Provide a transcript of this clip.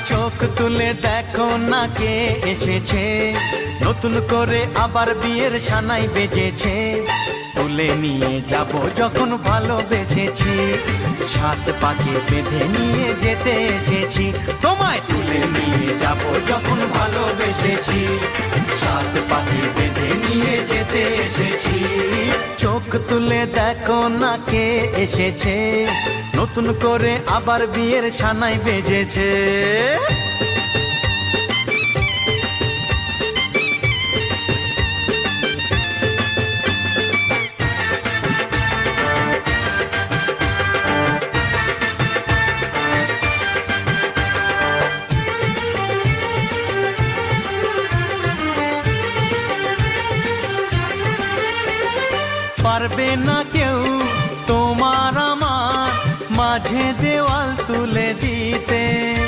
চোখ তুলে দেখো না কে এসেছে, নতুন করে আবার বিয়ের সানাই বেজেছে। তুলে নিয়ে যাব যখন ভালোবেসেছি, সাত পাকে বেঁধে নিয়ে যেতে এসেছি। তোমায় তুলে নিয়ে যাব যখন ভালোবেসেছি, সাত পাকে বেঁধে নিয়ে যেতে এসেছি। চোখ তুলে দেখো না কে এসেছে, নতুন করে আবার বিয়ের সানাই বেজেছে। পারবে না কেউ তোমার আমার মাঝে